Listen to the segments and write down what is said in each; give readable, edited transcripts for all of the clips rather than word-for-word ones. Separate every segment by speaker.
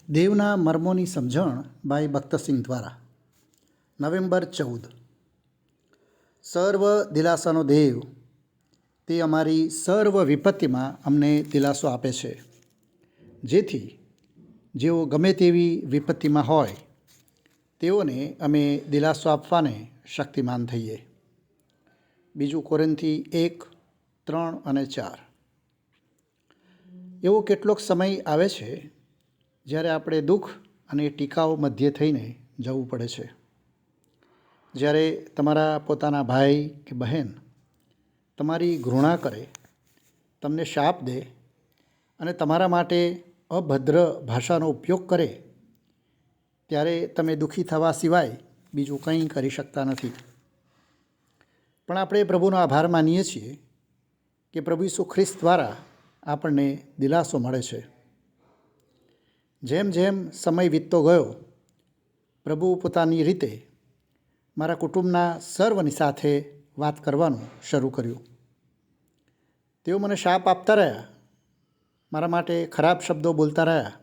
Speaker 1: દેવના મર્મોની સમજણ બાય બખ્તરસિંહ દ્વારા. નવેમ્બર 14. સર્વ દિલાસાનો દેવ તે અમારી સર્વ વિપત્તિમાં અમને દિલાસો આપે છે, જેથી જેઓ ગમે તેવી વિપત્તિમાં હોય તેઓને અમે દિલાસો આપવાને શક્તિમાન થઈએ. 2 કોરિન્થી 1:3-4. એવો કેટલોક સમય આવે છે જ્યારે આપણે દુઃખ અને ટીકાઓ મધ્યે થઈને જવું પડે છે. જ્યારે તમારા પોતાના ભાઈ કે બહેન તમારી ઘૃણા કરે, તમને શાપ દે અને તમારા માટે અભદ્ર ભાષાનો ઉપયોગ કરે, ત્યારે તમે દુઃખી થવા સિવાય બીજું કંઈ કરી શકતા નથી. પણ આપણે પ્રભુનો આભાર માનીએ છીએ કે પ્રભુ ઈસુ ખ્રિસ્ત દ્વારા આપણને દિલાસો મળે છે. જેમ જેમ સમય વીતતો ગયો, પ્રભુ પોતાની રીતે મારા કુટુંબના સર્વની સાથે વાત કરવાનું શરૂ કર્યું. તેઓ મને શાપ આપતા રહ્યા, મારા માટે ખરાબ શબ્દો બોલતા રહ્યા,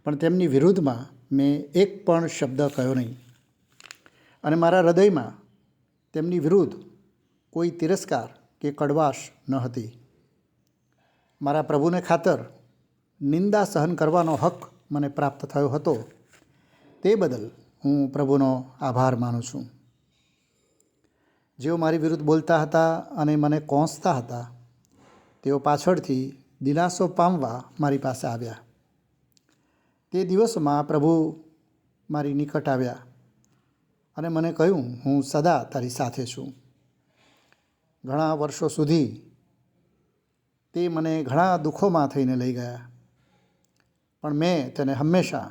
Speaker 1: પણ તેમની વિરુદ્ધમાં મેં એક પણ શબ્દ કહ્યો નહીં. અને મારા હૃદયમાં તેમની વિરુદ્ધ કોઈ તિરસ્કાર કે કડવાશ ન હતી. મારા પ્રભુને ખાતર નિંદા સહન કરવાનો હક મને પ્રાપ્ત થયો હતો. તે બદલ હું પ્રભુનો આભાર માનું છું. જેઓ મારી વિરુદ્ધ બોલતા હતા અને મને કોંસતા હતા, તેઓ પાછળથી દિલાસો પામવા મારી પાસે આવ્યા. તે દિવસોમાં પ્રભુ મારી નિકટ આવ્યા અને મને કહ્યું, હું સદા તારી સાથે છું. ઘણા વર્ષો સુધી તે મને ઘણા દુઃખોમાં થઈને લઈ ગયા, પણ મેં તેને હંમેશા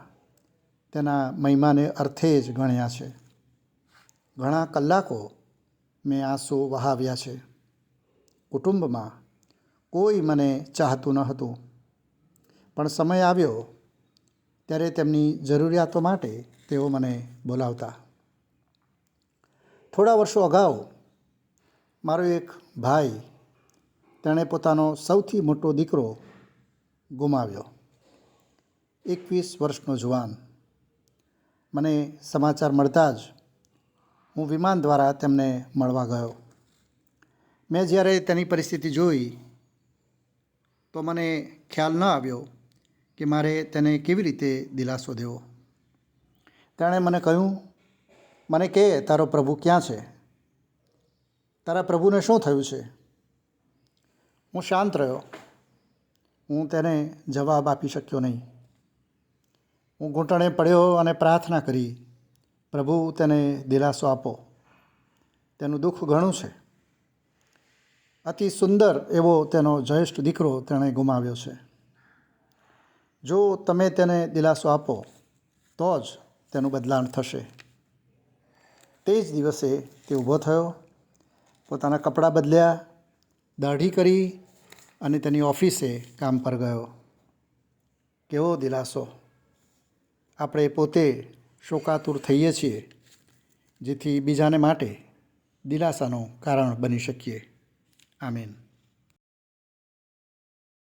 Speaker 1: તેના મહિમાને અર્થે જ ગણ્યા છે. ઘણા કલાકો મેં આંસુ વહાવ્યા છે. કુટુંબમાં કોઈ મને ચાહતું ન હતું, પણ સમય આવ્યો ત્યારે તેમની જરૂરિયાતો માટે તેઓ મને બોલાવતા. થોડા વર્ષો અગાઉ મારો એક ભાઈ, તેણે પોતાનો સૌથી મોટો દીકરો ગુમાવ્યો. 21 વર્ષનો જુવાન. મને સમાચાર મળતા જ હું વિમાન દ્વારા તેમને મળવા ગયો. મેં જ્યારે તેની પરિસ્થિતિ જોઈ તો મને ખ્યાલ ન આવ્યો કે મારે તેને કેવી રીતે દિલાસો દેવો. તેણે મને કહ્યું, મને કહે તારો પ્રભુ ક્યાં છે? તારા પ્રભુને શું થયું છે? હું શાંત રહ્યો. હું તેને જવાબ આપી શક્યો નહીં. હું ઘૂંટણે પડ્યો અને પ્રાર્થના કરી, પ્રભુ તેને દિલાસો આપો. તેનું દુઃખ ઘણું છે. અતિ સુંદર એવો તેનો જ્યેષ્ઠ દીકરો તેણે ગુમાવ્યો છે. જો તમે તેને દિલાસો આપો તો જ તેનું બદલાણ થશે. તે જ દિવસે તે ઊભો થયો, પોતાના કપડાં બદલ્યા, દાઢી કરી અને તેની ઓફિસે કામ પર ગયો. કેવો દિલાસો! આપણે પોતે શોકાતુર થઈએ છીએ, જેથી બીજાને માટે દિલાસાનું કારણ બની શકીએ. આમીન.